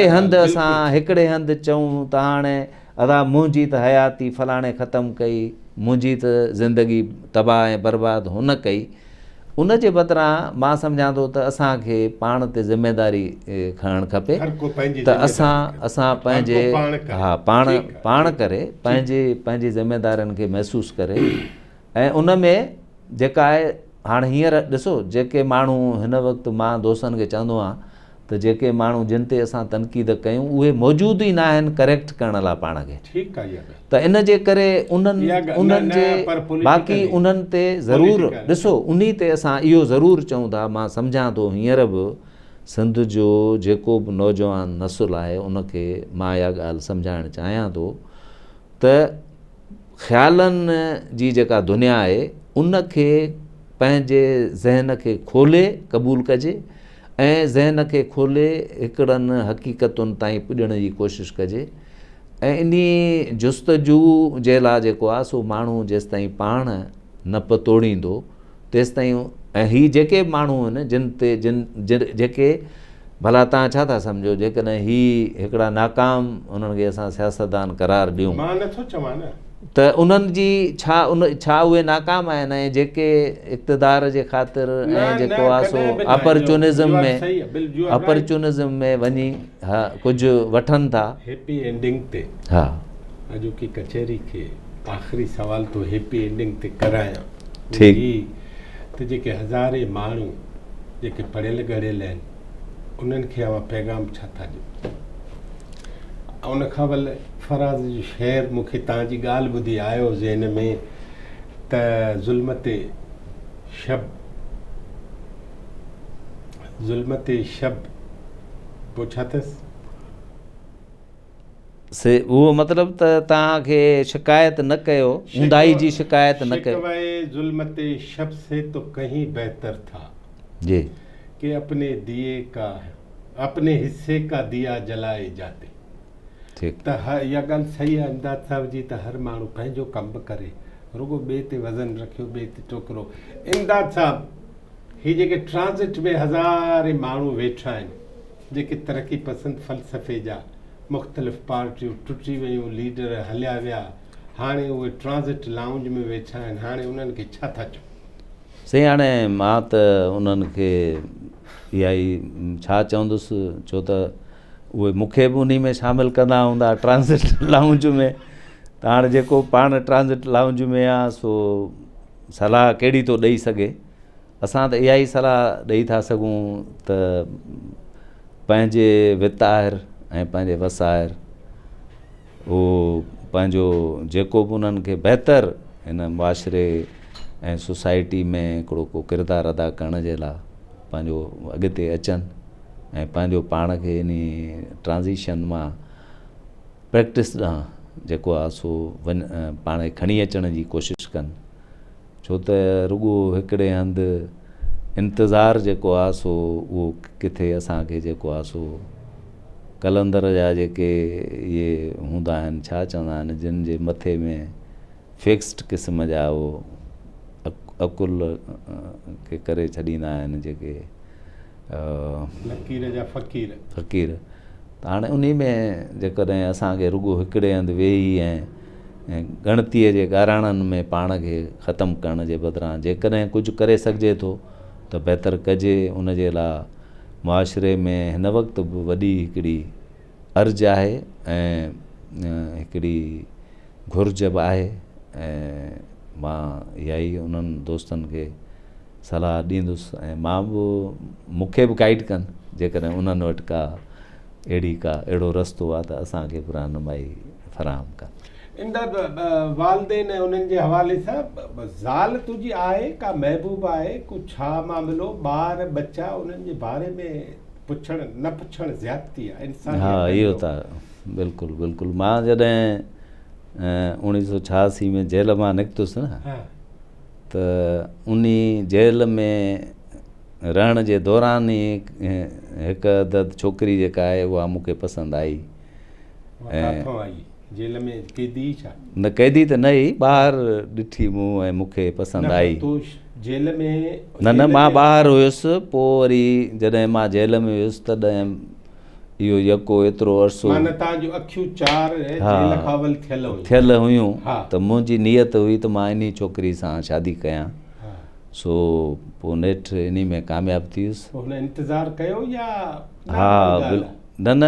हंधि चऊं त हाणे अदा मुंहिंजी त हयाती फलाणे ख़तमु कई, मुंहिंजी त ज़िंदगी तबाह ऐं बर्बादु हुन कई, उन जे बदिरां मां सम्झां थो त असांखे पाण ते ज़िमेदारी खणणु खपे त असां पंहिंजे हा पाण करे पंहिंजी ज़िमेदारियुनि खे महसूसु करे ऐं उन में जेका आहे हाणे हींअर ॾिसो जेके माण्हू हिन वक़्तु मां दोस्तनि खे चवंदो आहियां त जेके माण्हू जिन ते असां तनक़ीद कयूं उहे मौजूदु ई न आहिनि करेक्ट करण लाइ पाण खे। ठीकु आहे। त इन जे करे उन्हनि जे बाक़ी उन्हनि ते ज़रूरु ॾिसो उन ते असां इहो ज़रूरु चऊं था, मां सम्झां थो हींअर बि सिंध जो जेको बि नौजवान नसुल आहे उनखे मां इहा ॻाल्हि सम्झाइणु चाहियां थो त ख़्यालनि जी जेका दुनिया आहे उनखे पंहिंजे ज़हन खे खोले क़बूलु कजे ऐं ज़हन खे खोले हिकिड़नि हक़ीक़तुनि ताईं पुॼण जी कोशिशि कजे ऐं इन जुस्तजू जे लाइ जेको आहे सो माण्हू जेसिताईं पाण न पतोड़ींदो तेसिताईं, ऐं हीअ जेके माण्हू आहिनि जेके भला तव्हां छा था सम्झो जेकॾहिं हिकिड़ा नाकाम उन्हनि खे असां सियासतदान करार ॾियूं, मां नथो चवां न त उन्हनि जी छा उहे नाकाम आहिनि ऐं जेके इक़्तिदार जे ख़ातिर ऐं जेको आहे सो अपरचुनिज़म में वञी हा कुझु वठनि था हैप्पी एंडिंग ते। हा अॼोकी कचहरी खे आख़िरी सवाल तो हैप्पी एंडिंग ते करायां। ठीकु त जेके हज़ारे माण्हू जेके पढ़ियल ॻढ़ियल आहिनि उन्हनि खे पैगाम छा था ॾियो? उन खां वल फराज़ जो शेर मूंखे तव्हांजी ॻाल्हि ॿुधी आयो ज़हन में त ज़ुल्मते शब पोइ छा अथसि से उहो मतिलबु त तव्हांखे शिकायत न कयो, ऊंदाही जी शिकायत न कयो। शिकवे ज़ुल्मते शब से तो कहीं बेहतर था जी कि अपने हिस्से का दिया जलाए जाते। ठीकु। त इहा ॻाल्हि सही आहे इमदाद साहिब जी, त हर माण्हू पंहिंजो कमु करे, रुगो ॿिए ते वज़न रखियो, ॿिए ते टोकरो। इमदाद साहिब हीअ जेके ट्रांज़िट में हज़ारे माण्हू वेठा आहिनि, जेके तरक़ी पसंदि फ़लसफ़े जा, मुख़्तलिफ़ पार्टियूं टुटी वियूं, लीडर हलिया विया, हाणे उहे ट्रांज़िट लाउंज में वेठा आहिनि, हाणे उन्हनि खे छा था चओ? साईं हाणे मां त उन्हनि खे इहा ई छा चवंदुसि, छो त उहे मूंखे बि उन में शामिलु कंदा हूंदा ट्रांज़िट लाउंज में। त हाणे जेको पाण ट्रांज़िट लाउंज में आहे सो सलाह कहिड़ी थो ॾेई सघे। असां त इहा ई सलाह ॾेई था सघूं त पंहिंजे विताहिर ऐं पंहिंजे वसाइर उहो पंहिंजो जेको बि उन्हनि खे बहितर हिन मुआशिरे ऐं सोसाइटी में हिकिड़ो को किरदारु अदा करण जे लाइ पंहिंजो अॻिते अचनि ऐं पंहिंजो पाण खे इन ट्रांज़ीशन मां प्रैक्टिस ॾांहुं जेको आहे सो पाण खे खणी अचण जी कोशिशि कनि। छो त रुॻो हिकिड़े हंधि इंतज़ारु जेको आहे सो उहो किथे असांखे जेको आहे सो कलंदर जा जेके इहे हूंदा आहिनि, छा चवंदा आहिनि, जिन जे मथे में फिक्स्ड क़िस्म जा उहो अकुल खे करे छॾींदा आहिनि जेके लकीर जा फ़क़ीर। त हाणे उन में जेकॾहिं असांखे रुॻो हिकिड़े हंधि वेही ऐं गणतीअ जे ॻाराणनि में पाण खे ख़तमु करण जे बदिरां जेकॾहिं कुझु करे सघिजे थो त बहितर कजे। उन जे लाइ मुआशिरे में हिन वक़्तु बि वॾी हिकिड़ी अर्ज़ु आहे ऐं हिकिड़ी घुर्ज बि आहे। ऐं मां इहा ई उन्हनि दोस्तनि खे सलाह ॾींदुसि ऐं मां बि मूंखे बि गाइड कनि जेकॾहिं उन्हनि वटि अहिड़ो रस्तो आहे त असांखे बि रहनुमाई फ़राहम कनि। इमदाद वालदेन ऐं उन्हनि जे हवाले सां ज़ाल तुंहिंजी आहे का महबूब आहे, को छा मामिलो, ॿार बच्चा, उन्हनि जे बारे में पुछणु न पुछणु ज़्यादती आहे इंसान। हा इहो त बिल्कुलु बिल्कुलु। मां जॾहिं 1986 में जेल मां निकितुसि न, त उन जेल में रहण जे दौरान ई हिकु अदद छोकिरी जेका आहे उहा मूंखे पसंदि आई। जेल में कैदी छा? न कैदी त न ई, ॿाहिरि ॾिठी मूं ऐं मूंखे पसंदि आई। जेल में न मां ॿाहिरि हुयुसि, पोइ वरी जॾहिं मां जेल में हुयुसि तॾहिं इहो यको एतिरो अरसो तव्हांजूं अखियूं चार जेल खां वल थियल हुयूं त मुंहिंजी नियत हुई त मां इन छोकिरी सां शादी कयां। सो पोइ नेठि इन में कामयाबु थी वियुसि। हुन इंतज़ारु कयो या? हा न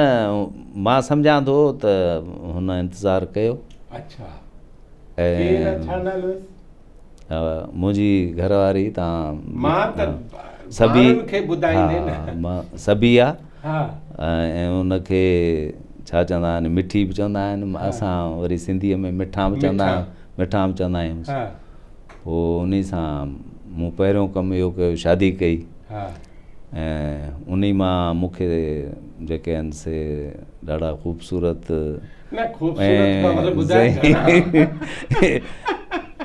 मां सम्झां थो त हुन इंतज़ारु कयो। अच्छा। ऐं मुंहिंजी घरवारी सबिया ऐं उनखे छा चवंदा आहिनि, मिठी बि चवंदा आहिनि, असां वरी सिंधीअ में मिठां बि चवंदा आहियूं। पोइ उन सां मूं पहिरियों कमु इहो कयो, शादी कई। ऐं उन मां मूंखे जेके आहिनि से ॾाढा ख़ूबसूरत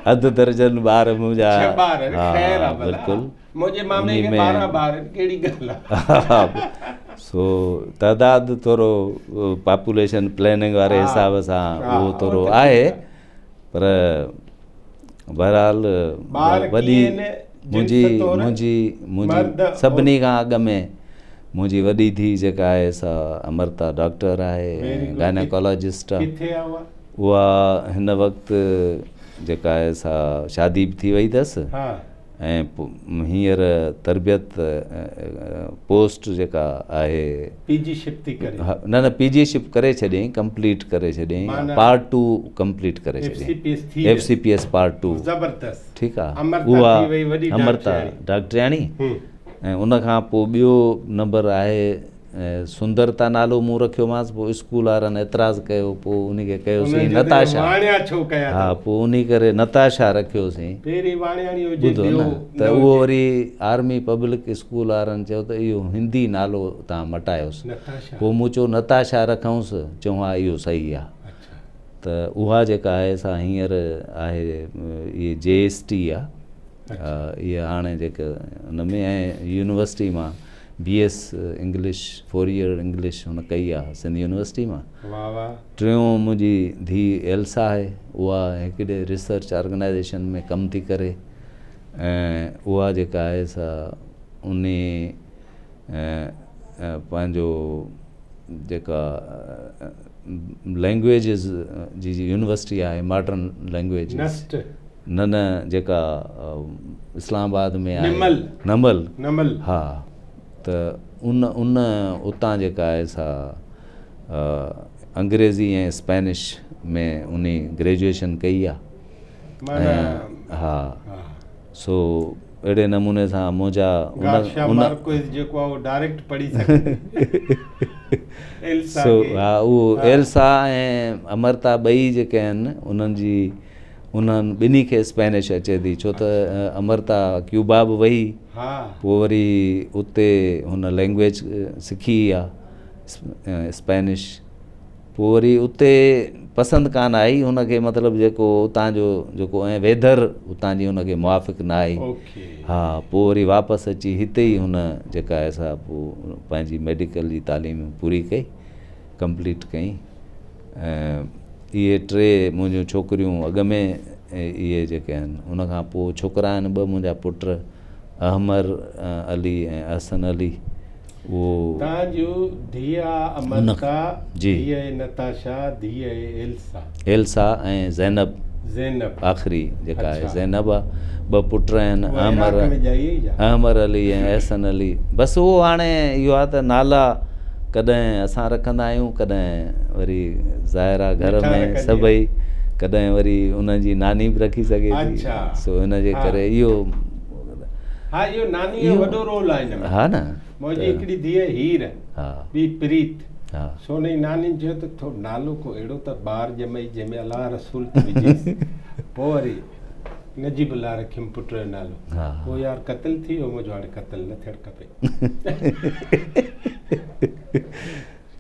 अधु दर्जन ॿार मुंहिंजा। हा बिल्कुलु। सो तइदादु थोरो पॉपुलेशन प्लैनिंग वारे हिसाब सां उहो थोरो आहे, पर बहरहाल वॾी मुंहिंजी सभिनी खां अॻु में मुंहिंजी वॾी धीउ जेका आहे सा अमृता डॉक्टर आहे, गायनेकोलॉजिस्ट आहे। उहा हिन वक़्तु जेका आहे सा शादी बि थी वई अथसि ऐं हींअर तरबियत पोस्ट जेका आहे न पीजीशिप करे छॾियईं, कंप्लीट करे छॾियईं, पार्ट 2 कंप्लीट करे छॾियईं, FCPS पार्ट 2। ठीकु आहे। उहा अमृता डॉक्टरियाणी। ऐं उनखां पोइ ॿियो नंबर आहे सुंदरता नालो मूं रखियोमांसि, पोइ स्कूल वारनि एतिराज़ु कयो, पोइ उनखे कयोसीं उन्हनि जो नताशा। वाणिया छो कया हा, अथव? पोइ उन करे नताशा रखियोसीं। पहिरीं वाणियाणी हुजे ॿुधो ॿियो न, त उहो वरी आर्मी पब्लिक स्कूल वारनि चयो त इहो हिंदी नालो तव्हां मटायोसि। नताशा। पोइ मूं चयो नताशा रखूंसि, चऊं हा इहो सही आहे। अच्छा। त उहा जेका आहे सा हींअर आहे इहे JST आहे, इहा हाणे जेके हुन में ऐं यूनिवर्सिटी मां BS इंग्लिश 4 ईयर इंग्लिश हुन कई आहे सिंध यूनिवर्सिटी मां। वाह वाह। टियों मुंहिंजी धीउ एल्सा आहे, उहा हिकिड़े रिसर्च ऑर्गेनाइजेशन में कमु थी करे, ऐं उहा जेका आहे सा उन पंहिंजो जेका लैंग्वेजिस जी यूनिवर्सिटी आहे, मॉडर्न लैंग्वेजिस, नस्ट न जेका इस्लामाबाद में आहे, नमल। नमल, हा। त उन उतां जेका आहे सा अंग्रेज़ी ऐं स्पेनिश में उन ग्रेजुएशन कई आहे। ऐं हा, सो अहिड़े नमूने सां मुंहिंजा जेको आहे डायरेक्ट पढ़ी सघे। सो हा, उहो एल्सा ऐं अमृता ॿई जेके आहिनि उन्हनि ॿिन्ही खे स्पेनिश अचे थी, छो त अमृता क्यूबा बि वई, पोइ वरी उते हुन लैंग्वेज सिखी आहे स्पेनिश, पोइ वरी उते पसंदि कान आई हुनखे, मतिलबु जेको उतां जो जेको ऐं वेदर उतां जी हुनखे मुआफ़िक़ न आई। हा, पोइ वरी वापसि अची हिते ई हुन जेका आहे सा पोइ पंहिंजी मेडिकल जी तालीम पूरी कई, कंप्लीट कई। ऐं इहे 3 मुंहिंजूं छोकिरियूं अॻ में इहे जेके आहिनि, उनखां पोइ छोकिरा आहिनि 2 मुंहिंजा पुट, अहमर अली ऐं अहसन अली। उहो तव्हांजो धीउ अमृता, धीउ नताशा, धीउ एल्सा ऐं ज़ैनब आख़िरी जेका आहे ज़ैनब आहे। 2 पुट आहिनि, अहमर अली ऐं अहसन अली। बसि उहो हाणे इहो आहे त नाला कॾहिं असां रखंदा आहियूं, कॾहिं वरी ज़ाहिरा घर में सभई, कॾहिं वरी उनजी नानी बि रखी सघे थी। सो हिनजे करे इहो नानी जो वॾो रोल आहे हिन में। हा न, मुंहिंजी हिकिड़ी धीउ हीर, ॿी प्रीत। हा, सोनी नानी चयो त थोरो नालो को अहिड़ो त ॿार ॼमई जंहिंमें अलाह रसूल विझेसि। पोइ वरी नजीबुल्ला रखियमि पुट जो नालो। पोइ यार क़तल थी वियो मुंहिंजो, हाणे क़तल न थियणु खपे।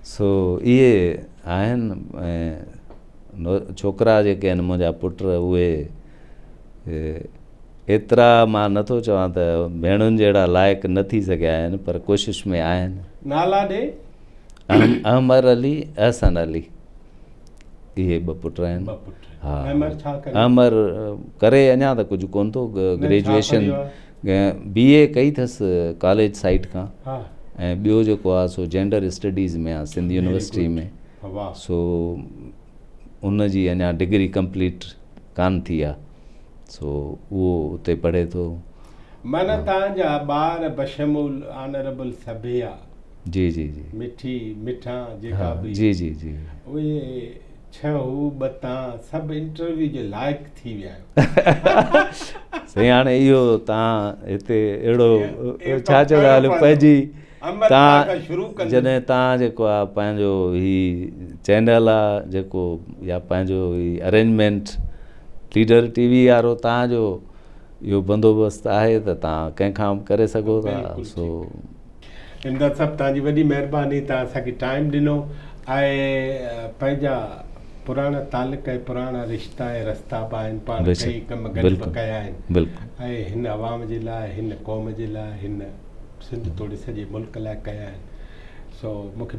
सो इहे आहिनि छोकिरा जेके आहिनि मुंहिंजा पुट, उहे एतिरा मां नथो चवां त भेणुनि जहिड़ा लाइक़ु न थी सघिया आहिनि, पर कोशिशि में आहिनि। नाला ॾे? अहमर अली, अहसन अली, इहे 2 पुट आहिनि। हा, अहमर करे अञा त कुझु कोन थो, ग्रेजुएशन BA कई अथसि कॉलेज साइड खां, ऐं ॿियो जेको आहे सो जेंडर स्टडीज़ में आहे सिंध यूनिवर्सिटी में। सो उनजी अञा डिग्री कंप्लीट कान थी आहे, सो उहो उते पढ़े थो। माना तव्हांजा ॿार बशमूल ऑनरेबल सभेया, जी जी जी, मिठा जेका बि, जी जी जी, उहे 6 बता सभु इंटरव्यू जे लाइक़ु थी विया आहियो। साईं हाणे इहो तव्हां हिते अहिड़ो छा चओ ॻाल्हि पंहिंजी, तव्हां जॾहिं तव्हां जेको आहे पंहिंजो ही चैनल आहे जेको, या पंहिंजो ही अरेंजमेंट लीडर TV वारो तव्हांजो इहो बंदोबस्तु आहे त तव्हां कंहिंखां बि करे सघो था। सो इमदाद साहब, तव्हांजी वॾी महिरबानी, तव्हां असांखे टाइम ॾिनो ऐं पंहिंजा पुराणा तालुक ऐं पुराणा रिश्ता ऐं रस्ता बि आहिनि, पाण कई कम गॾु कया आहिनि, ऐं हिन अवाम जे लाइ, हिन क़ौम जे लाइ, हिन सिंध तोड़े सॼे मुल्क लाइ कया आहिनि। सो मूंखे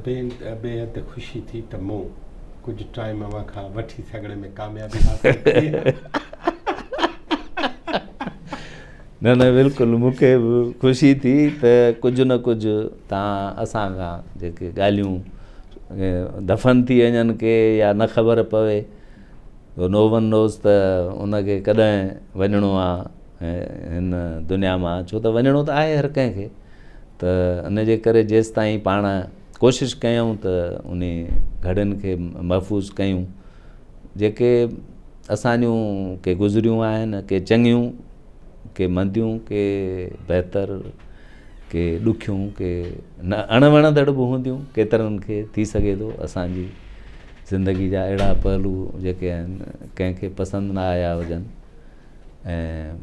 बेहदि ख़ुशी थी त मूं कुझु टाइम अवां खां वठी सघण में कामयाबी हासिल कई। न न, बिल्कुलु मूंखे बि ख़ुशी थी त कुझु न कुझु तव्हां असां खां जेके ॻाल्हियूं दफ़न थी वञनि के या न ख़बर पवे, नो वन नोज़ त उनखे कॾहिं वञिणो आहे हिन दुनिया मां, छो त वञिणो त आहे हर कंहिंखे, त इनजे करे जेसि ताईं पाण कोशिशि कयूं त उन घड़ियुनि खे महफ़ूज़ कयूं, जेके असांजूं के गुज़रियूं आहिनि, के चङियूं, के मंदियूं, के बहितर, के ॾुखियूं के न अणवणंदड़ बि हूंदियूं, केतिरनि खे थी सघे थो असांजी ज़िंदगी जा अहिड़ा पहलू जेके आहिनि कंहिंखे पसंदि न आया हुजनि। ऐं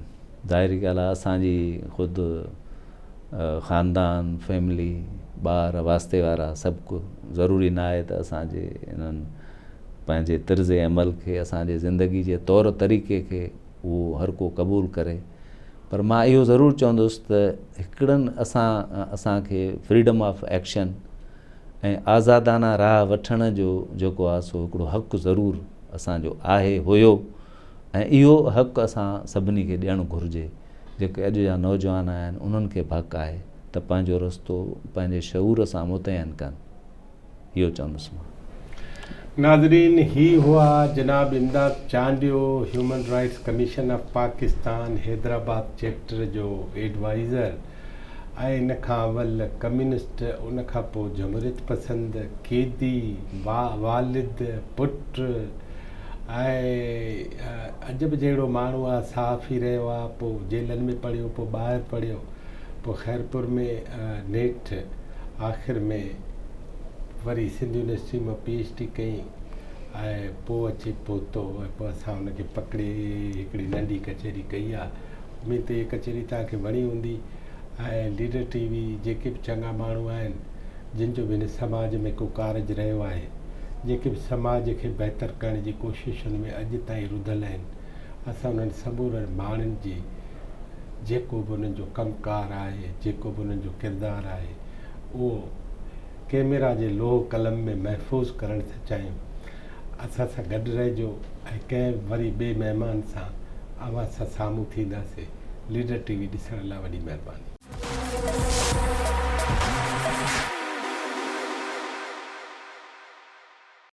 ज़ाहिरी ॻाल्हि आहे असांजी ख़ुदि ख़ानदान, फैमिली, ॿार वास्ते वारा सभु को ज़रूरी न आहे त असांजे इन्हनि पंहिंजे तर्ज़ अमल खे, असांजे ज़िंदगी जे तौर तरीक़े खे उहो हर को क़बूल करे। पर मां इहो ज़रूरु चवंदुसि त हिकिड़नि असांखे फ्रीडम ऑफ एक्शन ऐं आज़ादाना राह वठण जो जेको आहे सो हिकिड़ो हक़ु ज़रूरु असांजो आहे, हुयो, ऐं इहो हक़ु असां सभिनी खे ॾियणु घुरिजे। जेके अॼु जा नौजवान आहिनि उन्हनि खे बि हक़ु आहे त पंहिंजो रस्तो पंहिंजे शऊर सां मुतयन कनि, इहो चवंदुसि मां। नाज़रीन, ही हुआ जनाब इमदाद Chandio, human rights commission of Pakistan Hyderabad chapter जो एडवाइज़र ऐं इन खां अवल कम्युनिस्ट, उन खां पोइ जमहूरियत पसंद, क़ैदी, वालिद, पुट ऐं अजब जहिड़ो माण्हू आहे, साफ़ ई रहियो आहे, पोइ जेलनि में पढ़ियो, पोइ ॿाहिरि पढ़ियो, पोइ खैरपुर में नेठ, आख़िर में वरी सिंध यूनिवर्सिटी में PhD कई ऐं पोइ अची पहुतो। पोइ असां हुनखे पकिड़े हिकिड़ी नंढी कचहरी कई आहे। उमेद त इहा कचहरी तव्हांखे वणी हूंदी। ऐं लीडर TV जेके बि चङा माण्हू आहिनि जिन जो बि हिन समाज में को कारज रहियो आहे, जेके बि समाज खे बहितर करण जी कोशिशुनि में अॼु ताईं रुधल आहिनि, असां उन्हनि समूरनि माण्हुनि जी जेको बि उन्हनि जो कमकार आहे, जेको बि उन्हनि जो किरदारु आहे, उहो कैमरा जे लोह कलम में महफ़ूज़ करण था चाहियूं। असां सां गॾु रहिजो ऐं कंहिं वरी ॿिए महिमान सां आवाज़ सां साम्हूं थींदासीं। लीडर TV ॾिसण लाइ वॾी महिरबानी।